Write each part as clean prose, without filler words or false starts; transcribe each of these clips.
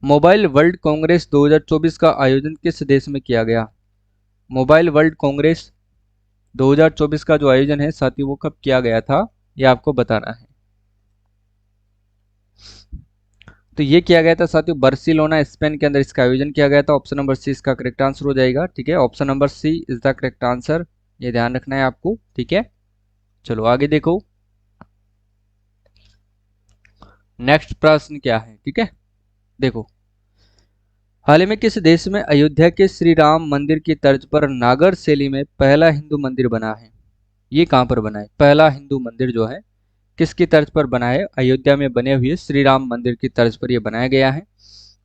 Mobile world Congress 2024 का आयोजन किस देश में किया गया? मोबाइल वर्ल्ड कांग्रेस 2024 का जो आयोजन है साथियों वो कब किया गया था, ये आपको बताना है। तो ये किया गया था साथियों बार्सिलोना स्पेन के अंदर इसका आयोजन किया गया था। ऑप्शन नंबर सी इसका करेक्ट आंसर हो जाएगा। ठीक है, option number C is the correct answer, ये ध्यान रखना है आपको। ठीक है, चलो आगे देखो नेक्स्ट प्रश्न क्या है। ठीक है, देखो हाल ही में किस देश में अयोध्या के श्री राम मंदिर की तर्ज पर नागर शैली में पहला हिंदू मंदिर बना है? ये कहाँ पर बना है पहला हिंदू मंदिर जो है, किसकी तर्ज पर बना है? अयोध्या में बने हुए श्री राम मंदिर की तर्ज पर यह बनाया गया है।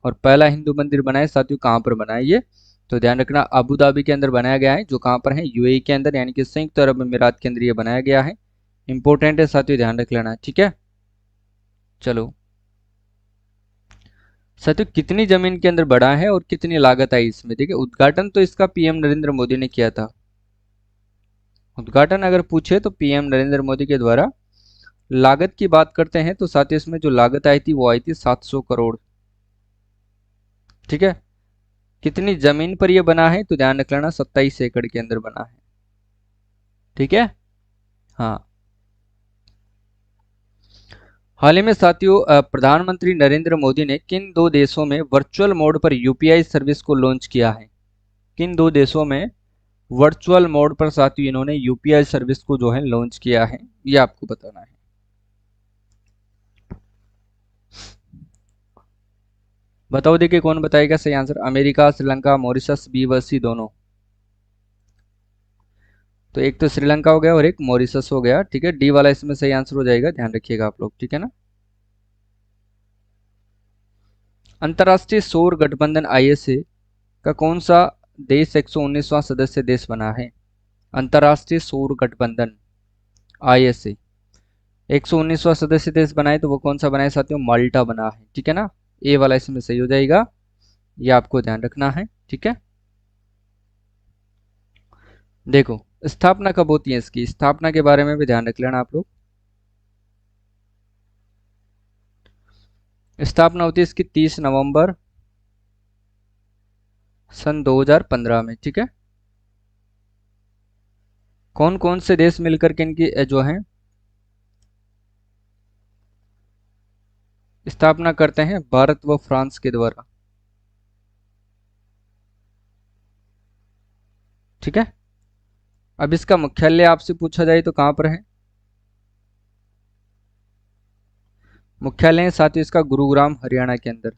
और पहला हिंदू मंदिर बना है साथियों कहाँ पर बना है ये? तो ध्यान रखना अबू धाबी के अंदर बनाया गया है, जो कहाँ पर है? यूएई के अंदर, यानी कि संयुक्त अरब अमीरात के अंदर ये बनाया गया है। इंपॉर्टेंट है साथियों, ध्यान रख लेना। ठीक है, चलो साथियों कितनी जमीन के अंदर बड़ा है और कितनी लागत आई इसमें? देखिए उद्घाटन तो इसका पीएम नरेंद्र मोदी ने किया था। उद्घाटन अगर पूछे तो पीएम नरेंद्र मोदी के द्वारा। लागत की बात करते हैं तो साथियों इसमें जो लागत आई थी वो आई थी 700 करोड़। ठीक है, कितनी जमीन पर यह बना है? तो ध्यान रख लेना 27 एकड़ के अंदर बना है। ठीक है, हाँ। हाल ही में साथियों प्रधानमंत्री नरेंद्र मोदी ने किन दो देशों में वर्चुअल मोड पर यूपीआई सर्विस को लॉन्च किया है? किन दो देशों में वर्चुअल मोड पर साथियों इन्होंने यूपीआई सर्विस को जो है लॉन्च किया है, ये आपको बताना है। बताओ देखिए कौन बताएगा सही आंसर? अमेरिका, श्रीलंका, मॉरिशस, बीवसी दोनों। तो एक तो श्रीलंका हो गया और एक मॉरिशस हो गया। ठीक है, डी वाला इसमें सही आंसर हो जाएगा, ध्यान रखिएगा आप लोग। ठीक है ना। अंतर्राष्ट्रीय सौर गठबंधन आईएसए का कौन सा देश 119वां सदस्य देश बना है? अंतर्राष्ट्रीय सौर गठबंधन आईएसए 119वां सदस्य देश बनाए तो वो कौन सा बनाए साथियों? माल्टा बना है। ठीक है ना, ए वाला इसमें सही हो जाएगा, ये आपको ध्यान रखना है। ठीक है, देखो स्थापना कब होती है इसकी? स्थापना के बारे में भी ध्यान रख लेना आप लोग। स्थापना होती है इसकी 30 नवंबर सन 2015 में। ठीक है, कौन कौन से देश मिलकर के इनकी जो है स्थापना करते हैं? भारत व फ्रांस के द्वारा। ठीक है, अब इसका मुख्यालय आपसे पूछा जाए तो कहां पर है? मुख्यालय है साथियों इसका गुरुग्राम हरियाणा के अंदर।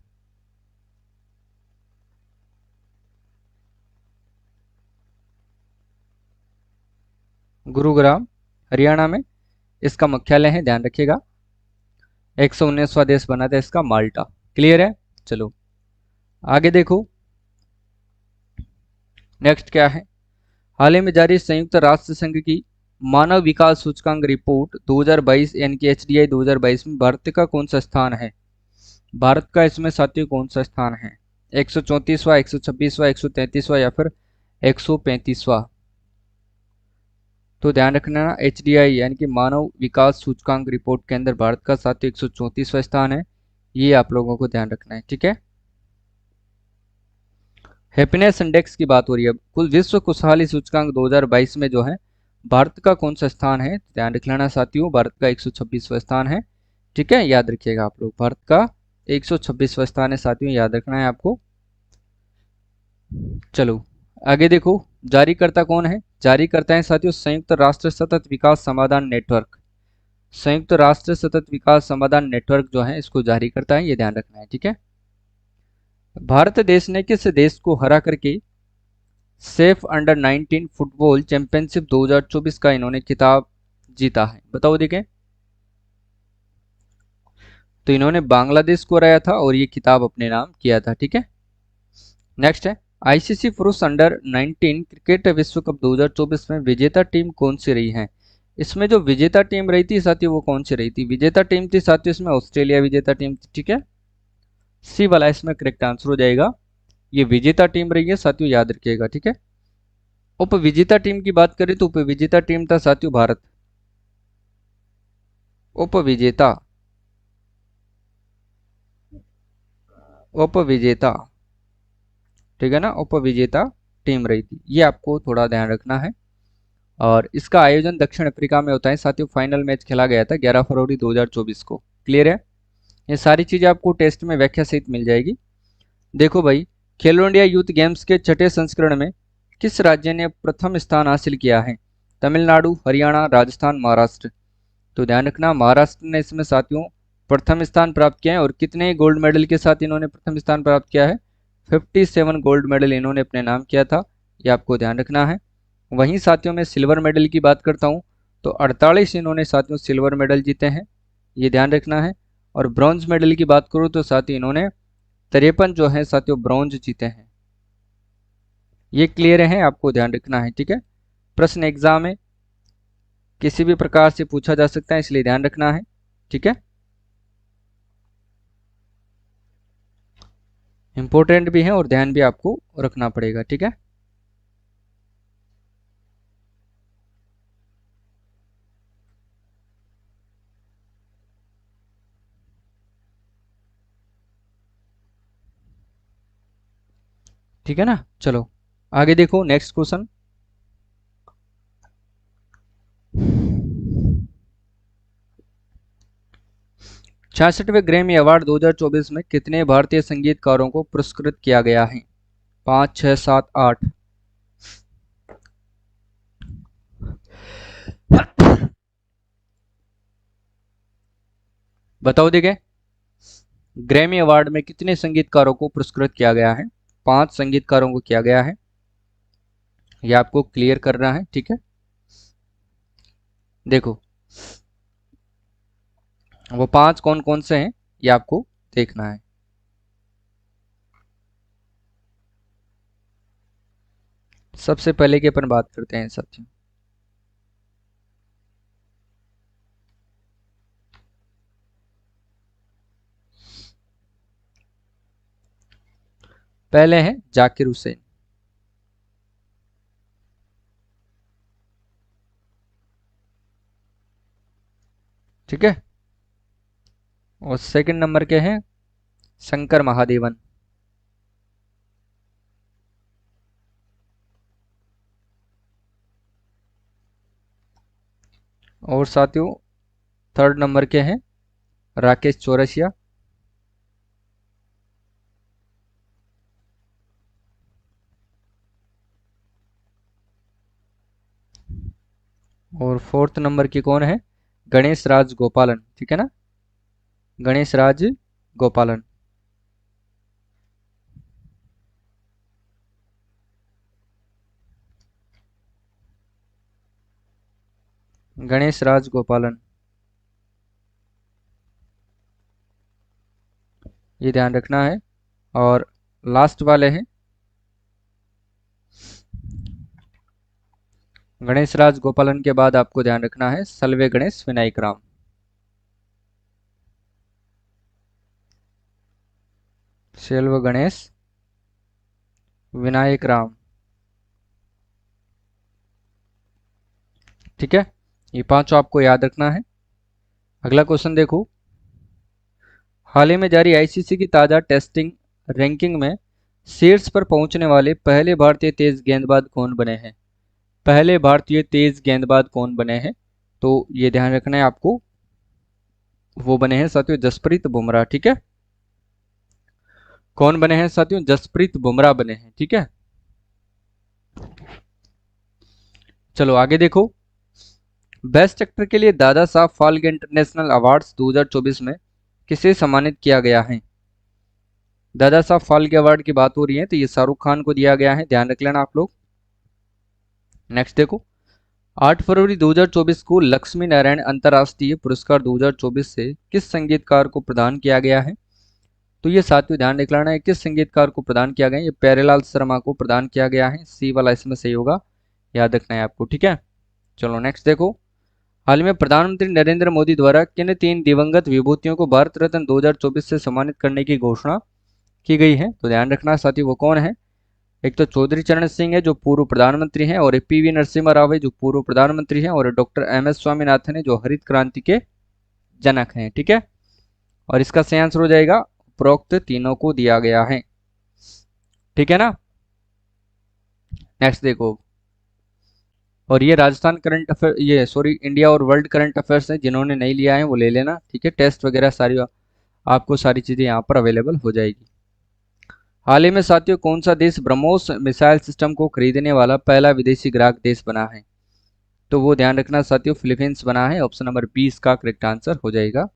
गुरुग्राम हरियाणा में इसका मुख्यालय है, ध्यान रखिएगा। 119वां देश बना था इसका माल्टा। क्लियर है, चलो आगे देखो नेक्स्ट क्या है। हाल ही में जारी संयुक्त राष्ट्र संघ की मानव विकास सूचकांक रिपोर्ट 2022 यानी कि एचडीआई 2022 में भारत का कौन सा स्थान है? भारत का इसमें साथियों कौन सा स्थान है? 134वां, 126वां, 133वां या फिर 135वां? तो ध्यान रखना एच डी आई यानी कि मानव विकास सूचकांक रिपोर्ट के अंदर भारत का साथियों 134वां स्थान है, ये आप लोगों को ध्यान रखना है। ठीक है, हैप्पीनेस इंडेक्स की बात हो रही है। कुल विश्व खुशहाली सूचकांक 2022 में जो है भारत का कौन सा स्थान है? ध्यान रख लेना साथियों, भारत का 126वां स्थान है। ठीक है, याद रखिएगा आप लोग, भारत का 126वां स्थान है साथियों, याद रखना है आपको। चलो आगे देखो, जारीकर्ता कौन है? जारीकर्ता है साथियों संयुक्त राष्ट्र सतत विकास समाधान नेटवर्क। संयुक्त राष्ट्र सतत विकास समाधान नेटवर्क जो है इसको जारी करता है, ये ध्यान रखना है। ठीक है, भारत देश ने किस देश को हरा करके सेफ अंडर 19 फुटबॉल चैंपियनशिप 2024 का इन्होंने खिताब जीता है? बताओ देखें। तो इन्होंने बांग्लादेश को हराया था और ये खिताब अपने नाम किया था। ठीक है, नेक्स्ट है आईसीसी पुरुष अंडर 19 क्रिकेट विश्व कप 2024 में विजेता टीम कौन सी रही है? इसमें जो विजेता टीम रही थी साथियों वो कौन सी रही थी? विजेता टीम थी साथियों इसमें ऑस्ट्रेलिया विजेता टीम थी। ठीक है, सी वाला इसमें करेक्ट आंसर हो जाएगा, ये विजेता टीम रही है साथियों, याद रखिएगा। ठीक है, उप विजेता टीम की बात करें तो उप विजेता टीम था साथियों भारत। उप विजेता उपविजेता, ठीक है ना, उपविजेता टीम रही थी। ये आपको थोड़ा ध्यान रखना है। और इसका आयोजन दक्षिण अफ्रीका में होता है साथियों। फाइनल मैच खेला गया था 11 फरवरी 2024 को। क्लियर है? ये सारी चीजें आपको टेस्ट में व्याख्या सहित मिल जाएगी। देखो भाई, खेलो इंडिया यूथ गेम्स के छठे संस्करण में किस राज्य ने प्रथम स्थान हासिल किया है? तमिलनाडु, हरियाणा, राजस्थान, महाराष्ट्र। तो ध्यान रखना, महाराष्ट्र ने इसमें साथियों प्रथम स्थान प्राप्त किया है। और कितने गोल्ड मेडल के साथ इन्होंने प्रथम स्थान प्राप्त किया है? 57 गोल्ड मेडल इन्होंने अपने नाम किया था। ये आपको ध्यान रखना है। वहीं साथियों में सिल्वर मेडल की बात करता हूँ तो 48 इन्होंने साथियों सिल्वर मेडल जीते हैं। ये ध्यान रखना है। और ब्रॉन्ज मेडल की बात करूँ तो साथियों इन्होंने 53 जो है साथियों ब्रॉन्ज जीते हैं। ये क्लियर है, आपको ध्यान रखना है, ठीक है। प्रश्न एग्जाम में किसी भी प्रकार से पूछा जा सकता है, इसलिए ध्यान रखना है, ठीक है। इंपॉर्टेंट भी है और ध्यान भी आपको रखना पड़ेगा, ठीक है। ठीक है ना, चलो आगे देखो नेक्स्ट क्वेश्चन। 66वें ग्रैमी अवार्ड 2024 में कितने भारतीय संगीतकारों को पुरस्कृत किया गया है? 5, 6, 7, 8। बताओ देखे, ग्रैमी अवार्ड में कितने संगीतकारों को पुरस्कृत किया गया है? 5 संगीतकारों को किया गया है। यह आपको क्लियर करना है, ठीक है। देखो वो 5 कौन कौन से हैं, ये आपको देखना है। सबसे पहले की अपन बात करते हैं साथियों। पहले हैं जाकिर हुसैन, ठीक है। और सेकंड नंबर के हैं शंकर महादेवन। और साथियों थर्ड नंबर के हैं राकेश चौरसिया। और फोर्थ नंबर की कौन है? गणेश राज गोपालन, ठीक है ना, गणेश राज गोपालन। गणेश राज गोपालन, ये ध्यान रखना है। और लास्ट वाले हैं गणेश राज गोपालन के बाद आपको ध्यान रखना है सल्वे गणेश विनायक राम। सेल्व गणेश विनायक राम, ठीक है। ये पांचों आपको याद रखना है। अगला क्वेश्चन देखो, हाल ही में जारी आईसीसी की ताजा टेस्टिंग रैंकिंग में शीर्ष पर पहुंचने वाले पहले भारतीय तेज गेंदबाज कौन बने हैं? पहले भारतीय तेज गेंदबाज कौन बने हैं? तो ये ध्यान रखना है आपको, वो बने हैं साथियों जसप्रीत बुमराह, ठीक है। कौन बने हैं साथियों? जसप्रीत बुमराह बने हैं, ठीक है। चलो आगे देखो, बेस्ट एक्टर के लिए दादा साहब फाल्के इंटरनेशनल अवार्ड्स 2024 में किसे सम्मानित किया गया है? दादा साहब फाल्के अवार्ड की बात हो रही है तो ये शाहरुख खान को दिया गया है, ध्यान रख लेना आप लोग। नेक्स्ट देखो, 8 फरवरी 2024 को लक्ष्मी नारायण अंतर्राष्ट्रीय पुरस्कार 2024 से किस संगीतकार को प्रदान किया गया है? तो ये साथियों ध्यान रख लेना है, किस संगीतकार को प्रदान किया गया है? ये प्यारेलाल शर्मा को प्रदान किया गया है। सी वाला इसमें सही होगा, याद रखना है आपको, ठीक है। चलो नेक्स्ट देखो, हाल ही में प्रधानमंत्री नरेंद्र मोदी द्वारा किन 3 दिवंगत विभूतियों को भारत रत्न 2024 से सम्मानित करने की घोषणा की गई है? तो ध्यान रखना साथियों वो कौन है? एक तो चौधरी चरण सिंह है जो पूर्व प्रधानमंत्री हैं, और पीवी नरसिम्हा राव है जो पूर्व प्रधानमंत्री हैं, और डॉक्टर एम एस स्वामीनाथन है जो हरित क्रांति के जनक हैं, ठीक है। और इसका सही आंसर हो जाएगा उपरोक्त तीनों को दिया गया है। ठीक है ना। नेक्स्ट देखो, और ये राजस्थान करंट अफेयर, ये सॉरी इंडिया और वर्ल्ड करंट अफेयर्स है, जिन्होंने नहीं लिया है वो ले लेना। ठीक है, टेस्ट वगैरह सारी आपको सारी चीज़ें यहाँ पर अवेलेबल हो जाएगी। हाल ही में साथियों कौन सा देश ब्रह्मोस मिसाइल सिस्टम को खरीदने वाला पहला विदेशी ग्राहक देश बना है? तो वो ध्यान रखना साथियों, फिलीपींस बना है। ऑप्शन नंबर 20 का करेक्ट आंसर हो जाएगा।